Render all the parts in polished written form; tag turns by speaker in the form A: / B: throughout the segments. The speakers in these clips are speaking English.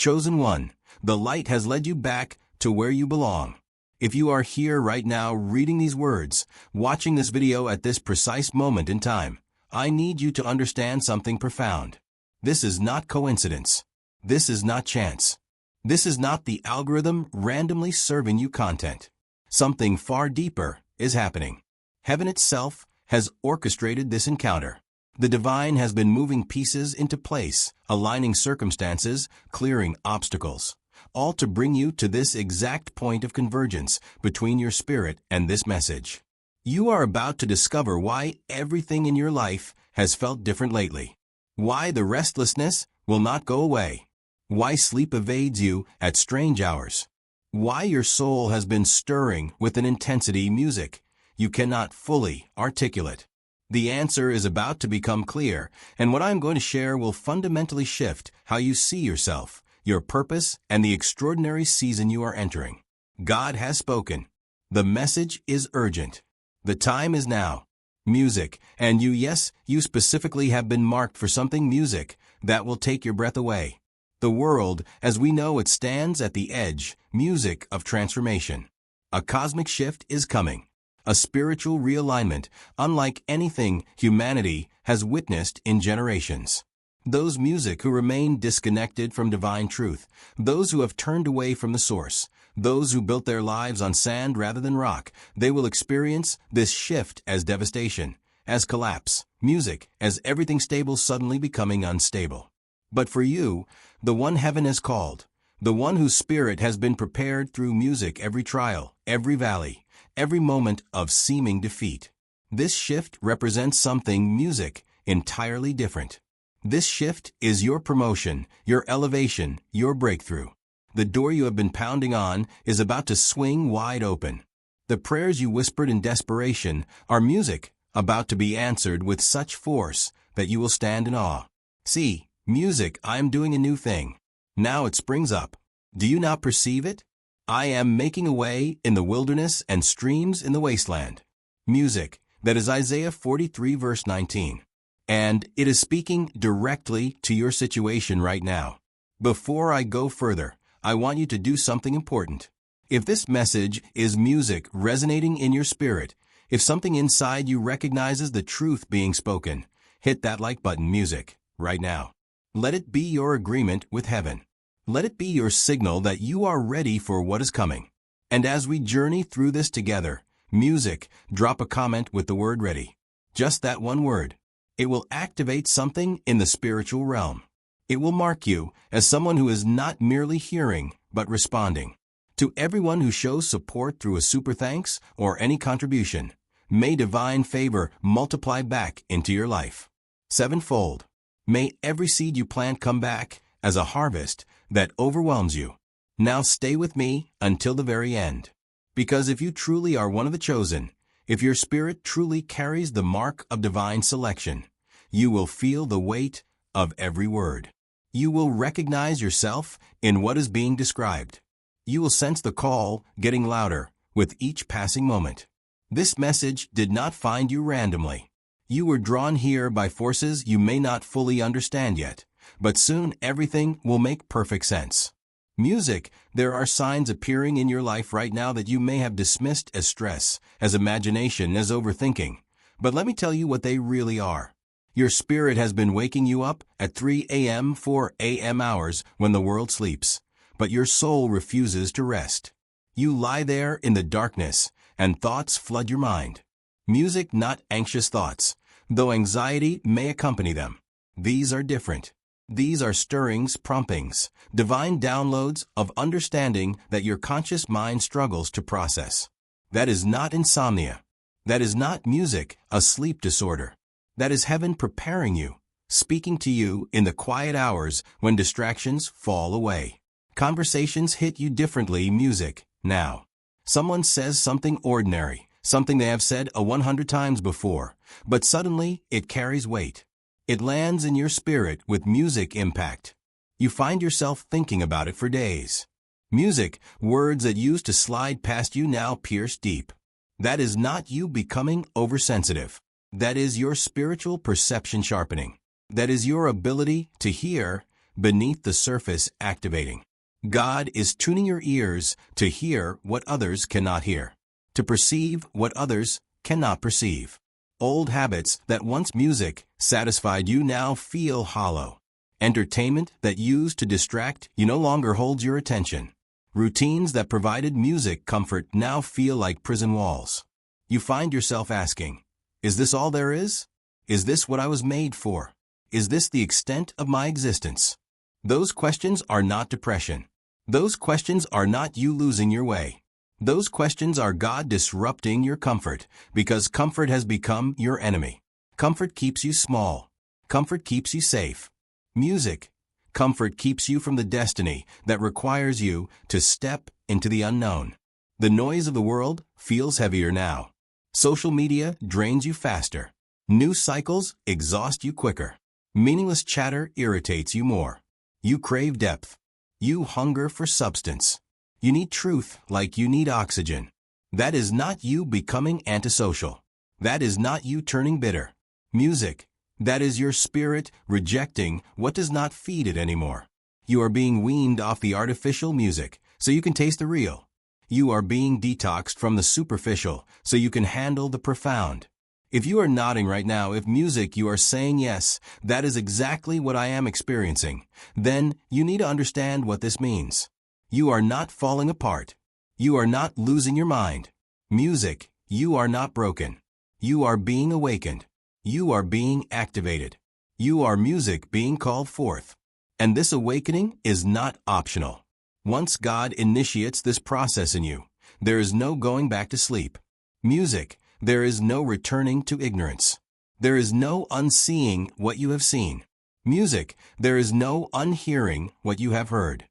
A: Chosen one, the light has led you back to where you belong. If you are here right now reading these words, watching this video at this precise moment in time, I need you to understand something profound. This is not coincidence. This is not chance. This is not the algorithm randomly serving you content. Something far deeper is happening. Heaven itself has orchestrated this encounter. The divine has been moving pieces into place, aligning circumstances, clearing obstacles, all to bring you to this exact point of convergence between your spirit and this message. You are about to discover why everything in your life has felt different lately, why the restlessness will not go away, why sleep evades you at strange hours, why your soul has been stirring with an intensity music you cannot fully articulate. The answer is about to become clear, and what I'm going to share will fundamentally shift how you see yourself, your purpose, and the extraordinary season you are entering. God has spoken. The message is urgent. The time is now. Music, and you specifically have been marked for something music that will take your breath away. The world, as we know it, stands at the edge, music of transformation. A cosmic shift is coming. A spiritual realignment unlike anything humanity has witnessed in generations. Those music who remain disconnected from divine truth, those who have turned away from the source, those who built their lives on sand rather than rock, they will experience this shift as devastation, as collapse, music as everything stable suddenly becoming unstable. But for you, the one heaven has called, the one whose spirit has been prepared through music, every trial, every valley, every moment of seeming defeat, this shift represents something music entirely different. This shift is your promotion, your elevation, your breakthrough. The door you have been pounding on is about to swing wide open. The prayers you whispered in desperation are music about to be answered with such force that you will stand in awe. See, music, I am doing a new thing. Now it springs up. Do you not perceive it? I am making a way in the wilderness and streams in the wasteland. Music, that is Isaiah 43 verse 19. And it is speaking directly to your situation right now. Before I go further, I want you to do something important. If this message is music resonating in your spirit, if something inside you recognizes the truth being spoken, hit that like button, music, right now. Let it be your agreement with heaven. Let it be your signal that you are ready for what is coming. And as we journey through this together, music, drop a comment with the word ready. Just that one word. It will activate something in the spiritual realm. It will mark you as someone who is not merely hearing, but responding. To everyone who shows support through a super thanks or any contribution, may divine favor multiply back into your life. Sevenfold. May every seed you plant come back as a harvest that overwhelms you. Now stay with me until the very end. Because if you truly are one of the chosen, if your spirit truly carries the mark of divine selection, you will feel the weight of every word. You will recognize yourself in what is being described. You will sense the call getting louder with each passing moment. This message did not find you randomly. You were drawn here by forces you may not fully understand yet, but soon everything will make perfect sense. Music, there are signs appearing in your life right now that you may have dismissed as stress, as imagination, as overthinking. But let me tell you what they really are. Your spirit has been waking you up at 3 a.m., 4 a.m. hours when the world sleeps, but your soul refuses to rest. You lie there in the darkness, and thoughts flood your mind. Music, not anxious thoughts, though anxiety may accompany them. These are different. These are stirrings, promptings, divine downloads of understanding that your conscious mind struggles to process. That is not insomnia. That is not music, a sleep disorder. That is heaven preparing you, speaking to you in the quiet hours when distractions fall away. Conversations hit you differently, music, now. Someone says something ordinary, something they have said 100 times before, but suddenly it carries weight. It lands in your spirit with music impact. You find yourself thinking about it for days. Music, words that used to slide past you now pierce deep. That is not you becoming oversensitive. That is your spiritual perception sharpening. That is your ability to hear beneath the surface activating. God is tuning your ears to hear what others cannot hear, to perceive what others cannot perceive. Old habits that once music satisfied you now feel hollow. Entertainment that used to distract you no longer holds your attention. Routines that provided music comfort now feel like prison walls. You find yourself asking, is this all there is? Is this what I was made for? Is this the extent of my existence? Those questions are not depression. Those questions are not you losing your way. Those questions are God disrupting your comfort, because comfort has become your enemy. Comfort keeps you small. Comfort keeps you safe. Music. Comfort keeps you from the destiny that requires you to step into the unknown. The noise of the world feels heavier now. Social media drains you faster. News cycles exhaust you quicker. Meaningless chatter irritates you more. You crave depth. You hunger for substance. You need truth like you need oxygen. That is not you becoming antisocial. That is not you turning bitter. Music. That is your spirit rejecting what does not feed it anymore. You are being weaned off the artificial music so you can taste the real. You are being detoxed from the superficial so you can handle the profound. If you are nodding right now, if music you are saying yes, that is exactly what I am experiencing, then you need to understand what this means. You are not falling apart. You are not losing your mind. Music, you are not broken. You are being awakened. You are being activated. You are music being called forth. And this awakening is not optional. Once God initiates this process in you, there is no going back to sleep. Music, there is no returning to ignorance. There is no unseeing what you have seen. Music, there is no unhearing what you have heard.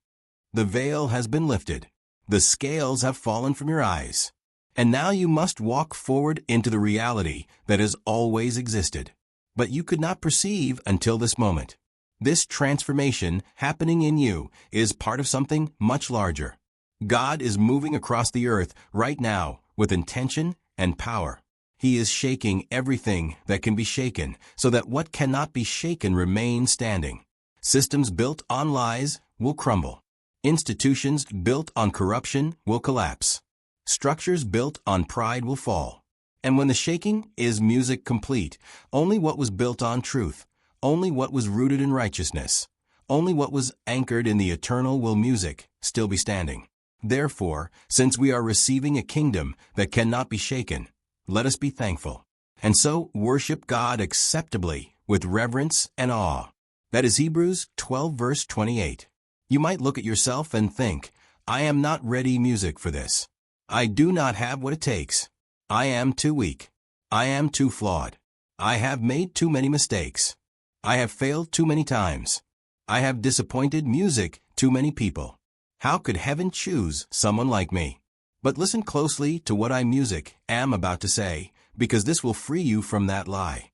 A: The veil has been lifted. The scales have fallen from your eyes. And now you must walk forward into the reality that has always existed. But you could not perceive until this moment. This transformation happening in you is part of something much larger. God is moving across the earth right now with intention and power. He is shaking everything that can be shaken so that what cannot be shaken remains standing. Systems built on lies will crumble. Institutions built on corruption will collapse. Structures built on pride will fall. And when the shaking is music complete, only what was built on truth, only what was rooted in righteousness, only what was anchored in the eternal will music still be standing. Therefore, since we are receiving a kingdom that cannot be shaken, let us be thankful. And so worship God acceptably with reverence and awe. That is Hebrews 12 verse 28. You might look at yourself and think, I am not ready music for this. I do not have what it takes. I am too weak. I am too flawed. I have made too many mistakes. I have failed too many times. I have disappointed music too many people. How could heaven choose someone like me? But listen closely to what I music am about to say, because this will free you from that lie.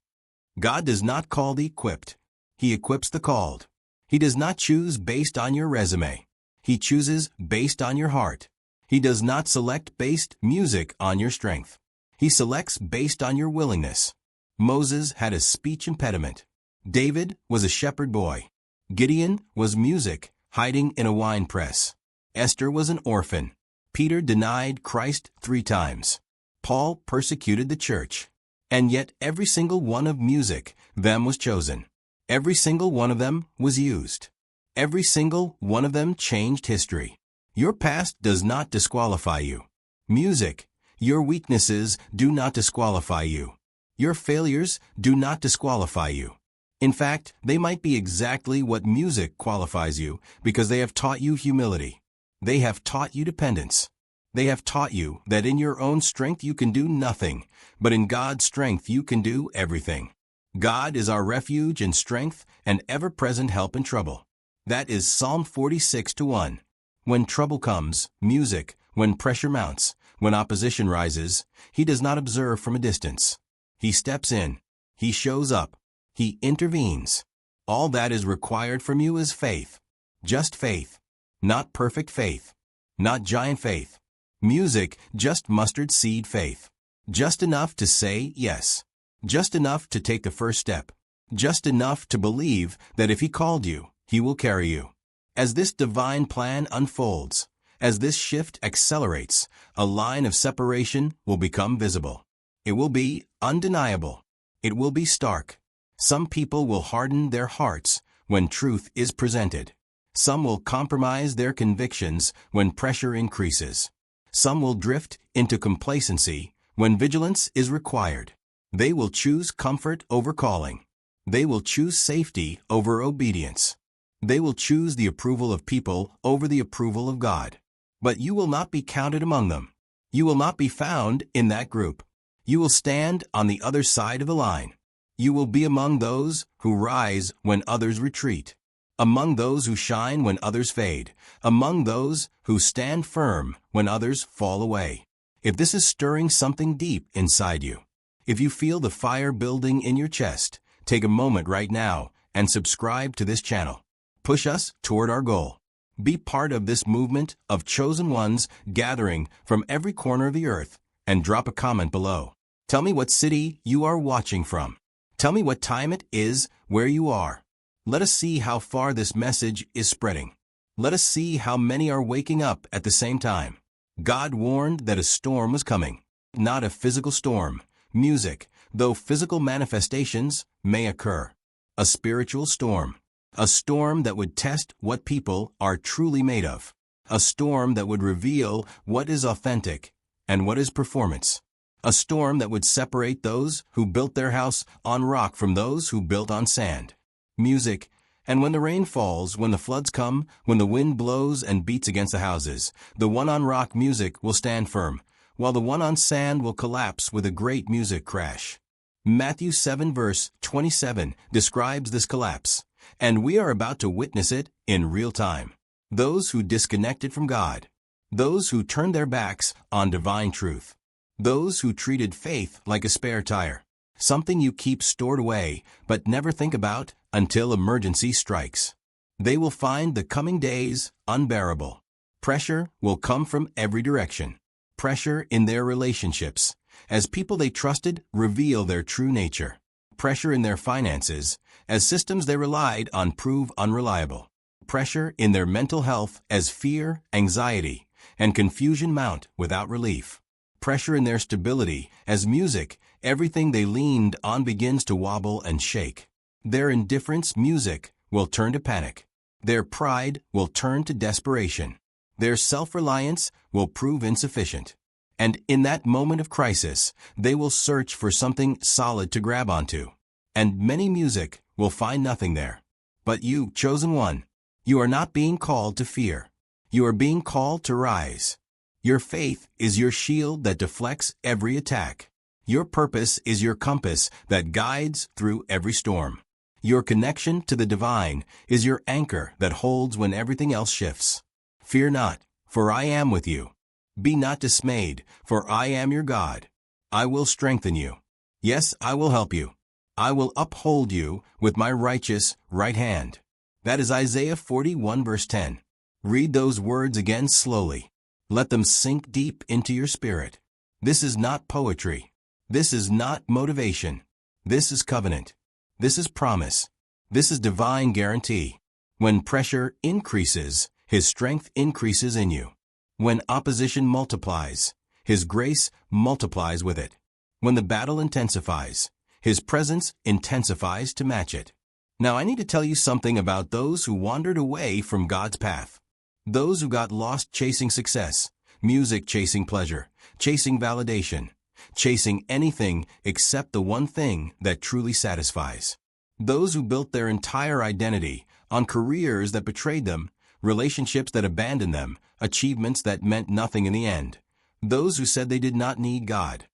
A: God does not call the equipped. He equips the called. He does not choose based on your resume. He chooses based on your heart. He does not select based music on your strength. He selects based on your willingness. Moses had a speech impediment. David was a shepherd boy. Gideon was music, hiding in a wine press. Esther was an orphan. Peter denied Christ 3 times. Paul persecuted the church. And yet every single one of music, them was chosen. Every single one of them was used. Every single one of them changed history. Your past does not disqualify you. Music, your weaknesses do not disqualify you. Your failures do not disqualify you. In fact, they might be exactly what music qualifies you because they have taught you humility. They have taught you dependence. They have taught you that in your own strength you can do nothing, but in God's strength you can do everything. God is our refuge and strength and ever-present help in trouble. That is Psalm 46:1. When trouble comes, music, when pressure mounts, when opposition rises, he does not observe from a distance. He steps in. He shows up. He intervenes. All that is required from you is faith. Just faith. Not perfect faith. Not giant faith. Music, just mustard seed faith. Just enough to say yes. Just enough to take the first step. Just enough to believe that if he called you, He will carry you. As this divine plan unfolds, as this shift accelerates, a line of separation will become visible. It will be undeniable. It will be stark. Some people will harden their hearts when truth is presented. Some will compromise their convictions when pressure increases. Some will drift into complacency when vigilance is required. They will choose comfort over calling. They will choose safety over obedience. They will choose the approval of people over the approval of God. But you will not be counted among them. You will not be found in that group. You will stand on the other side of the line. You will be among those who rise when others retreat, among those who shine when others fade, among those who stand firm when others fall away. If this is stirring something deep inside you, if you feel the fire building in your chest, take a moment right now and subscribe to this channel. Push us toward our goal. Be part of this movement of chosen ones gathering from every corner of the earth, and drop a comment below. Tell me what city you are watching from. Tell me what time it is where you are. Let us see how far this message is spreading. Let us see how many are waking up at the same time. God warned that a storm was coming. Not a physical storm, music, though physical manifestations may occur. A spiritual storm. A storm that would test what people are truly made of. A storm that would reveal what is authentic and what is performance. A storm that would separate those who built their house on rock from those who built on sand. Music, and when the rain falls, when the floods come, when the wind blows and beats against the houses, the one on rock music will stand firm, while the one on sand will collapse with a great music crash. Matthew 7 verse 27 describes this collapse, and we are about to witness it in real time. Those who disconnected from God. Those who turned their backs on divine truth. Those who treated faith like a spare tire, something you keep stored away but never think about until emergency strikes. They will find the coming days unbearable. Pressure will come from every direction. Pressure in their relationships, as people they trusted reveal their true nature. Pressure in their finances, as systems they relied on prove unreliable. Pressure in their mental health as fear, anxiety, and confusion mount without relief. Pressure in their stability as music, everything they leaned on begins to wobble and shake. Their indifference, music, will turn to panic. Their pride will turn to desperation. Their self-reliance will prove insufficient. And in that moment of crisis, they will search for something solid to grab onto. And many music will find nothing there. But you, chosen one, you are not being called to fear. You are being called to rise. Your faith is your shield that deflects every attack. Your purpose is your compass that guides through every storm. Your connection to the divine is your anchor that holds when everything else shifts. Fear not, for I am with you. Be not dismayed, for I am your God. I will strengthen you. Yes, I will help you. I will uphold you with my righteous right hand. That is Isaiah 41 verse 10. Read those words again slowly. Let them sink deep into your spirit. This is not poetry. This is not motivation. This is covenant. This is promise. This is divine guarantee. When pressure increases, His strength increases in you. When opposition multiplies, His grace multiplies with it. When the battle intensifies, His presence intensifies to match it. Now I need to tell you something about those who wandered away from God's path. Those who got lost chasing success, music chasing pleasure, chasing validation, chasing anything except the one thing that truly satisfies. Those who built their entire identity on careers that betrayed them, relationships that abandoned them, achievements that meant nothing in the end. Those who said they did not need God.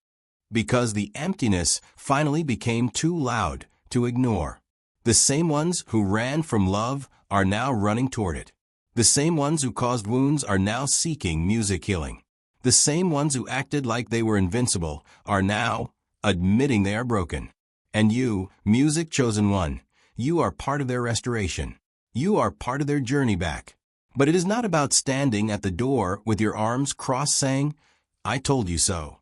A: Because the emptiness finally became too loud to ignore. The same ones who ran from love are now running toward it. The same ones who caused wounds are now seeking music healing. The same ones who acted like they were invincible are now admitting they are broken. And you, music chosen one, you are part of their restoration. You are part of their journey back. But it is not about standing at the door with your arms crossed saying, I told you so.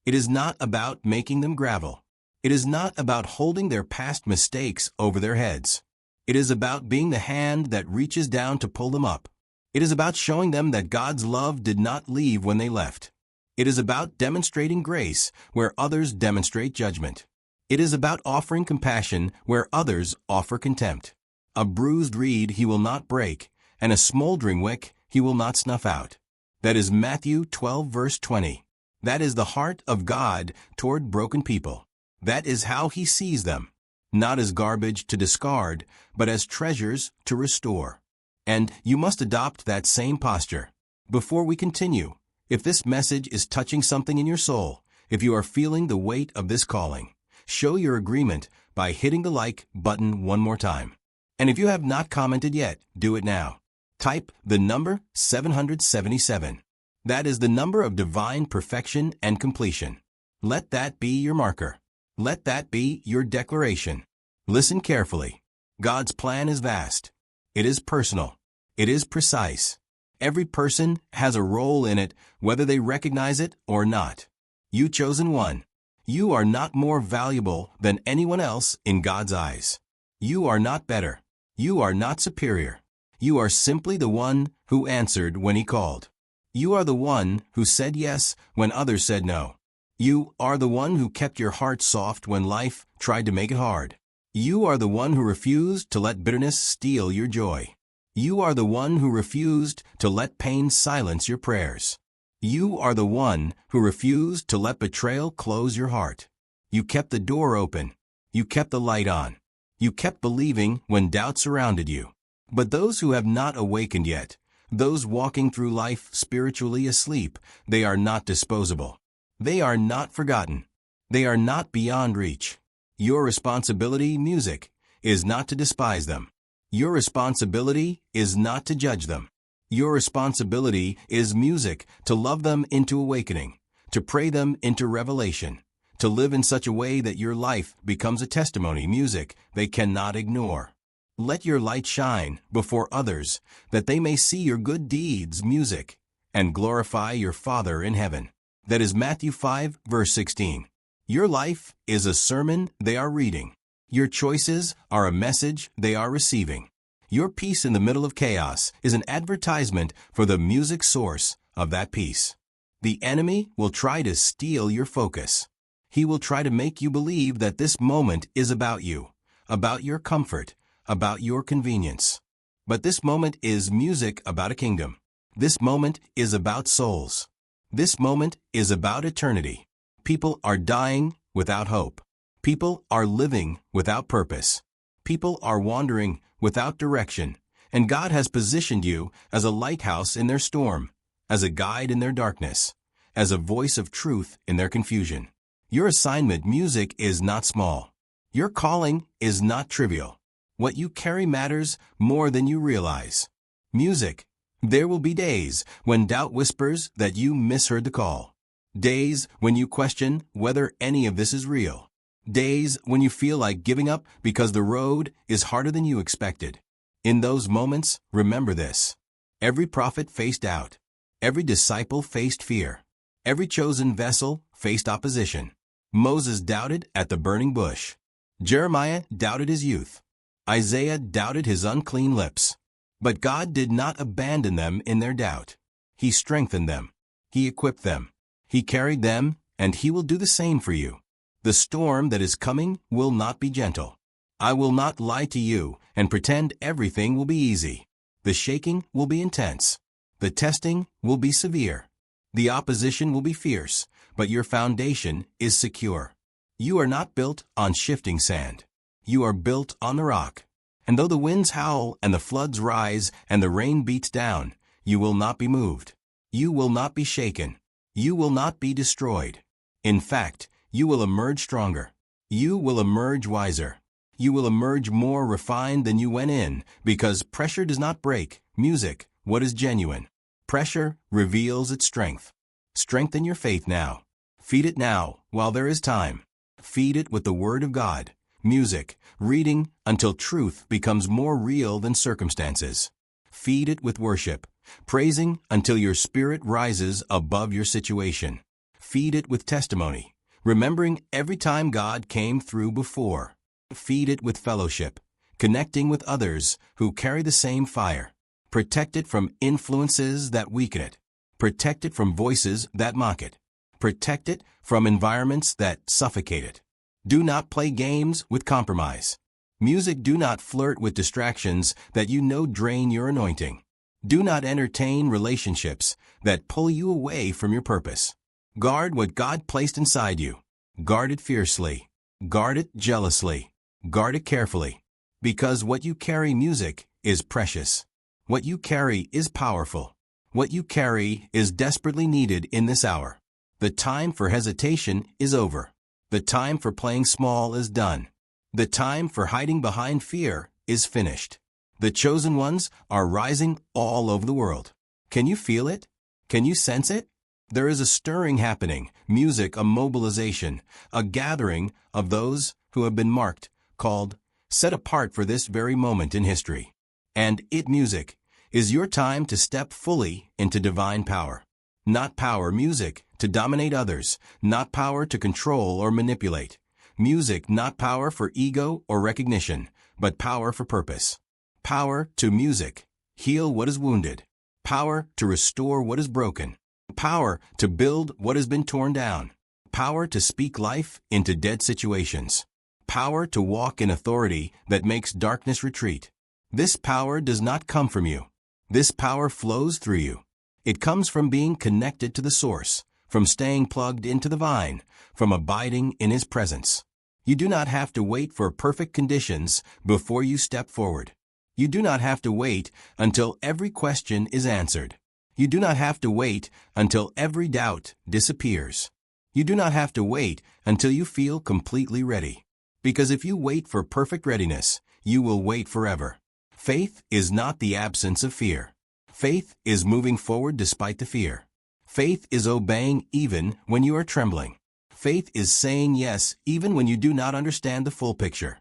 A: It is not about making them gravel. It is not about holding their past mistakes over their heads. It is about being the hand that reaches down to pull them up. It is about showing them that God's love did not leave when they left. It is about demonstrating grace where others demonstrate judgment. It is about offering compassion where others offer contempt. A bruised reed he will not break, and a smoldering wick he will not snuff out. That is Matthew 12 verse 20. That is the heart of God toward broken people. That is how he sees them. Not as garbage to discard, but as treasures to restore. And you must adopt that same posture. Before we continue, if this message is touching something in your soul, if you are feeling the weight of this calling, show your agreement by hitting the like button one more time. And if you have not commented yet, do it now. Type the number 777. That is the number of divine perfection and completion. Let that be your marker. Let that be your declaration. Listen carefully. God's plan is vast. It is personal. It is precise. Every person has a role in it, whether they recognize it or not. You chosen one. You are not more valuable than anyone else in God's eyes. You are not better. You are not superior. You are simply the one who answered when he called. You are the one who said yes when others said no. You are the one who kept your heart soft when life tried to make it hard. You are the one who refused to let bitterness steal your joy. You are the one who refused to let pain silence your prayers. You are the one who refused to let betrayal close your heart. You kept the door open. You kept the light on. You kept believing when doubt surrounded you. But those who have not awakened yet, those walking through life spiritually asleep, they are not disposable. They are not forgotten. They are not beyond reach. Your responsibility, music, is not to despise them. Your responsibility is not to judge them. Your responsibility is music, to love them into awakening, to pray them into revelation, to live in such a way that your life becomes a testimony, music they cannot ignore. Let your light shine before others, that they may see your good deeds, music, and glorify your Father in heaven. That is Matthew 5, verse 16. Your life is a sermon they are reading. Your choices are a message they are receiving. Your peace in the middle of chaos is an advertisement for the music source of that peace. The enemy will try to steal your focus. He will try to make you believe that this moment is about you, about your comfort, about your convenience. But this moment is music about a kingdom. This moment is about souls. This moment is about eternity. People are dying without hope. People are living without purpose. People are wandering without direction. And God has positioned you as a lighthouse in their storm, as a guide in their darkness, as a voice of truth in their confusion. Your assignment, music, is not small. Your calling is not trivial. What you carry matters more than you realize. Music. There will be days when doubt whispers that you misheard the call. Days when you question whether any of this is real. Days when you feel like giving up because the road is harder than you expected. In those moments, remember this. Every prophet faced doubt. Every disciple faced fear. Every chosen vessel faced opposition. Moses doubted at the burning bush. Jeremiah doubted his youth. Isaiah doubted his unclean lips. But God did not abandon them in their doubt. He strengthened them. He equipped them. He carried them, and He will do the same for you. The storm that is coming will not be gentle. I will not lie to you and pretend everything will be easy. The shaking will be intense. The testing will be severe. The opposition will be fierce, but your foundation is secure. You are not built on shifting sand. You are built on the rock. And though the winds howl and the floods rise and the rain beats down, you will not be moved. You will not be shaken. You will not be destroyed. In fact, you will emerge stronger. You will emerge wiser. You will emerge more refined than you went in, because pressure does not break music, what is genuine. Pressure reveals its strength. Strengthen your faith now. Feed it now while there is time. Feed it with the Word of God, music, reading until truth becomes more real than circumstances. Feed it with worship, praising until your spirit rises above your situation. Feed it with testimony, remembering every time God came through before. Feed it with fellowship, connecting with others who carry the same fire. Protect it from influences that weaken it. Protect it from voices that mock it. Protect it from environments that suffocate it. Do not play games with compromise. Music, do not flirt with distractions that you know drain your anointing. Do not entertain relationships that pull you away from your purpose. Guard what God placed inside you. Guard it fiercely. Guard it jealously. Guard it carefully. Because what you carry, music, is precious. What you carry is powerful. What you carry is desperately needed in this hour. The time for hesitation is over. The time for playing small is done. The time for hiding behind fear is finished. The chosen ones are rising all over the world. Can you feel it? Can you sense it? There is a stirring happening, music, a mobilization, a gathering of those who have been marked, called, set apart for this very moment in history. And it, music, is your time to step fully into divine power. Not power, music, to dominate others, not power to control or manipulate. Music, not power for ego or recognition, but power for purpose. Power to music, heal what is wounded. Power to restore what is broken. Power to build what has been torn down. Power to speak life into dead situations. Power to walk in authority that makes darkness retreat. This power does not come from you. This power flows through you. It comes from being connected to the source, from staying plugged into the vine, from abiding in His presence. You do not have to wait for perfect conditions before you step forward. You do not have to wait until every question is answered. You do not have to wait until every doubt disappears. You do not have to wait until you feel completely ready. Because if you wait for perfect readiness, you will wait forever. Faith is not the absence of fear. Faith is moving forward despite the fear. Faith is obeying even when you are trembling. Faith is saying yes even when you do not understand the full picture.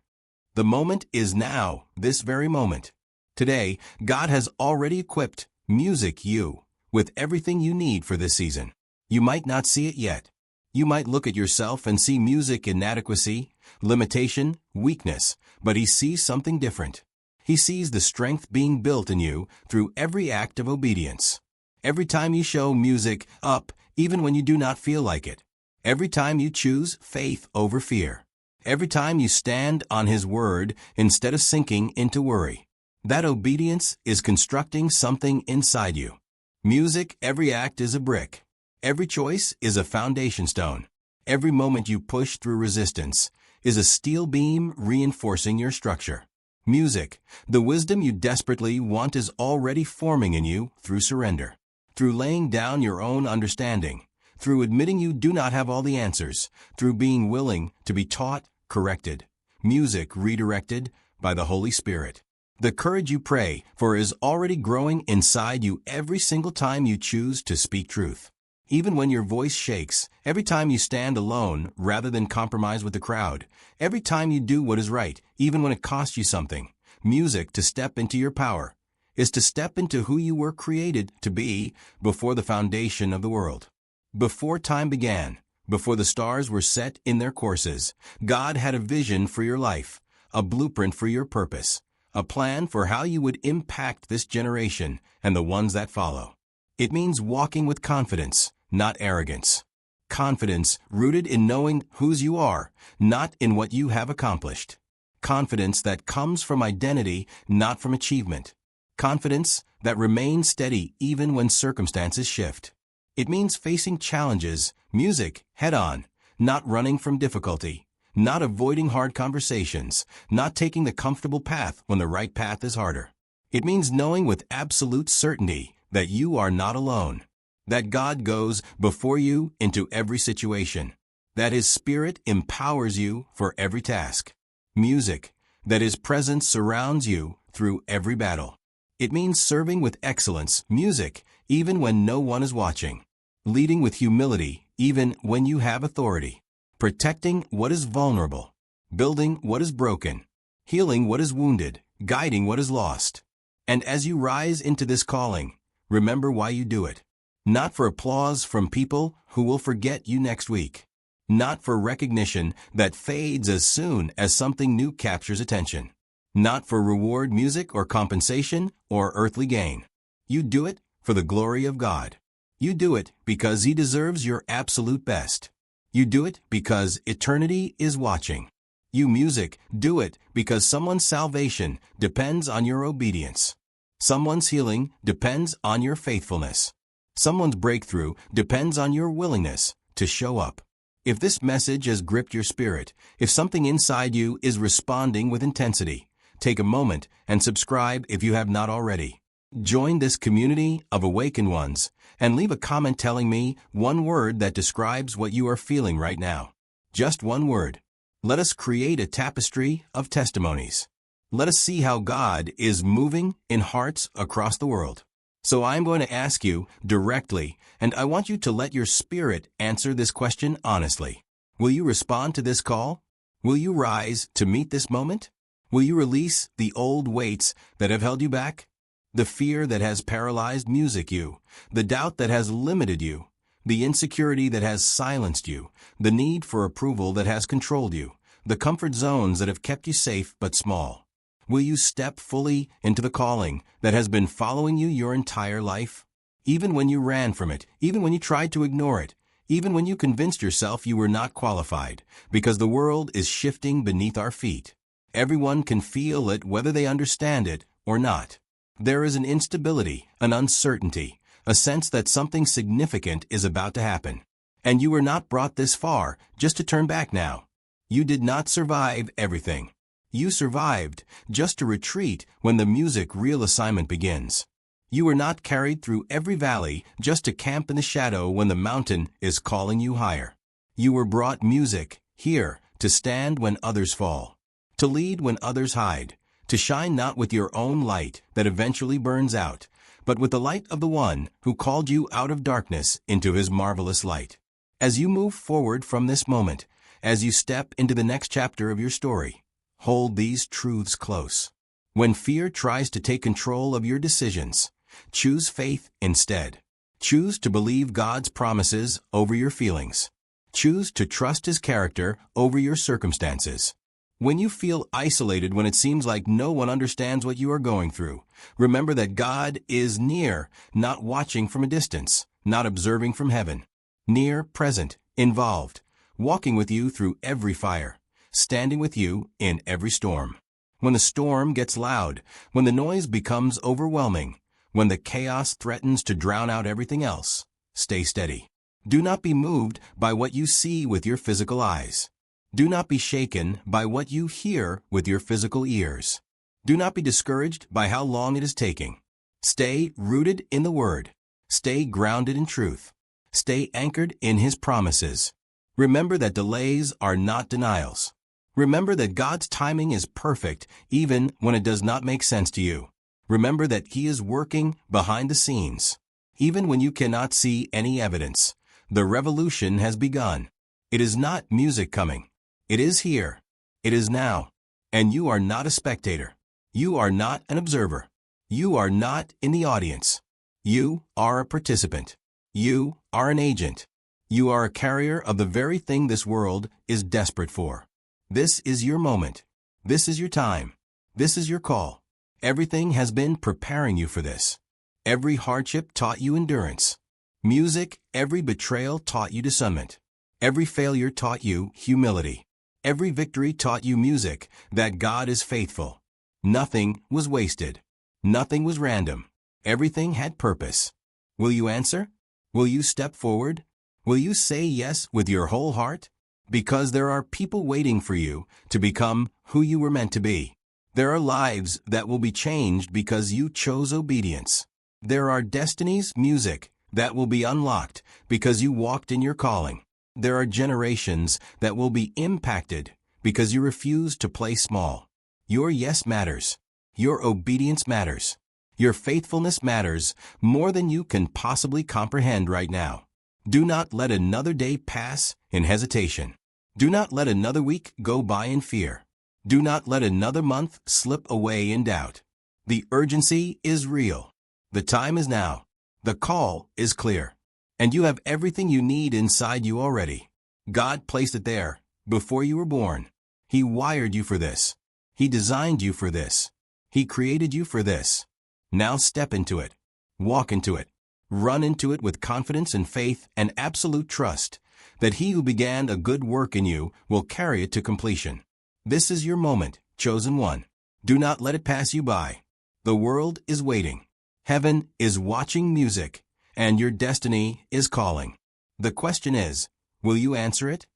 A: The moment is now, this very moment. Today, God has already equipped music you with everything you need for this season. You might not see it yet. You might look at yourself and see music inadequacy, limitation, weakness, but He sees something different. He sees the strength being built in you through every act of obedience. Every time you show music up, even when you do not feel like it. Every time you choose faith over fear. Every time you stand on His word instead of sinking into worry. That obedience is constructing something inside you. Music, every act is a brick. Every choice is a foundation stone. Every moment you push through resistance is a steel beam reinforcing your structure. Music, the wisdom you desperately want is already forming in you through surrender. Through laying down your own understanding. Through admitting you do not have all the answers. Through being willing to be taught, corrected. Music redirected by the Holy Spirit. The courage you pray for is already growing inside you every single time you choose to speak truth. Even when your voice shakes, every time you stand alone rather than compromise with the crowd, every time you do what is right, even when it costs you something, music to step into your power is to step into who you were created to be before the foundation of the world. Before time began, before the stars were set in their courses, God had a vision for your life, a blueprint for your purpose, a plan for how you would impact this generation and the ones that follow. It means walking with confidence, not arrogance. Confidence rooted in knowing whose you are, not in what you have accomplished. Confidence that comes from identity, not from achievement. Confidence that remains steady even when circumstances shift. It means facing challenges, music, head-on, not running from difficulty, not avoiding hard conversations, not taking the comfortable path when the right path is harder. It means knowing with absolute certainty that you are not alone, that God goes before you into every situation, that His Spirit empowers you for every task. Music, that His presence surrounds you through every battle. It means serving with excellence, music, even when no one is watching. Leading with humility, even when you have authority. Protecting what is vulnerable. Building what is broken. Healing what is wounded. Guiding what is lost. And as you rise into this calling, remember why you do it. Not for applause from people who will forget you next week. Not for recognition that fades as soon as something new captures attention. Not for reward, music, or compensation, or earthly gain. You do it for the glory of God. You do it because He deserves your absolute best. You do it because eternity is watching. You music, do it because someone's salvation depends on your obedience. Someone's healing depends on your faithfulness. Someone's breakthrough depends on your willingness to show up. If this message has gripped your spirit, if something inside you is responding with intensity, take a moment and subscribe if you have not already. Join this community of awakened ones and leave a comment telling me one word that describes what you are feeling right now. Just one word. Let us create a tapestry of testimonies. Let us see how God is moving in hearts across the world. So I'm going to ask you directly, and I want you to let your spirit answer this question honestly. Will you respond to this call? Will you rise to meet this moment? Will you release the old weights that have held you back? The fear that has paralyzed you, the doubt that has limited you, the insecurity that has silenced you, the need for approval that has controlled you, the comfort zones that have kept you safe but small. Will you step fully into the calling that has been following you your entire life? Even when you ran from it, even when you tried to ignore it, even when you convinced yourself you were not qualified, because the world is shifting beneath our feet. Everyone can feel it whether they understand it or not. There is an instability, an uncertainty, a sense that something significant is about to happen. And you were not brought this far just to turn back now. You did not survive everything. You survived just to retreat when the music real assignment begins. You were not carried through every valley just to camp in the shadow when the mountain is calling you higher. You were brought music here to stand when others fall, to lead when others hide, to shine not with your own light that eventually burns out, but with the light of the one who called you out of darkness into His marvelous light. As you move forward from this moment, as you step into the next chapter of your story, hold these truths close. When fear tries to take control of your decisions, choose faith instead. Choose to believe God's promises over your feelings. Choose to trust His character over your circumstances. When you feel isolated, when it seems like no one understands what you are going through, remember that God is near, not watching from a distance, not observing from heaven. Near, present, involved, walking with you through every fire, standing with you in every storm. When the storm gets loud, when the noise becomes overwhelming, when the chaos threatens to drown out everything else, stay steady. Do not be moved by what you see with your physical eyes. Do not be shaken by what you hear with your physical ears. Do not be discouraged by how long it is taking. Stay rooted in the Word. Stay grounded in truth. Stay anchored in His promises. Remember that delays are not denials. Remember that God's timing is perfect even when it does not make sense to you. Remember that He is working behind the scenes. Even when you cannot see any evidence, the revolution has begun. It is not music coming. It is here. It is now. And you are not a spectator. You are not an observer. You are not in the audience. You are a participant. You are an agent. You are a carrier of the very thing this world is desperate for. This is your moment. This is your time. This is your call. Everything has been preparing you for this. Every hardship taught you endurance. Music, every betrayal taught you discernment. Every failure taught you humility. Every victory taught you music, that God is faithful. Nothing was wasted. Nothing was random. Everything had purpose. Will you answer? Will you step forward? Will you say yes with your whole heart? Because there are people waiting for you to become who you were meant to be. There are lives that will be changed because you chose obedience. There are destinies, music, that will be unlocked because you walked in your calling. There are generations that will be impacted because you refused to play small. Your yes matters. Your obedience matters. Your faithfulness matters more than you can possibly comprehend right now. Do not let another day pass in hesitation. Do not let another week go by in fear. Do not let another month slip away in doubt. The urgency is real. The time is now. The call is clear. And you have everything you need inside you already. God placed it there before you were born. He wired you for this. He designed you for this. He created you for this. Now step into it. Walk into it. Run into it with confidence and faith and absolute trust that He who began a good work in you will carry it to completion. This is your moment, chosen one. Do not let it pass you by. The world is waiting. Heaven is watching music, and your destiny is calling. The question is, will you answer it?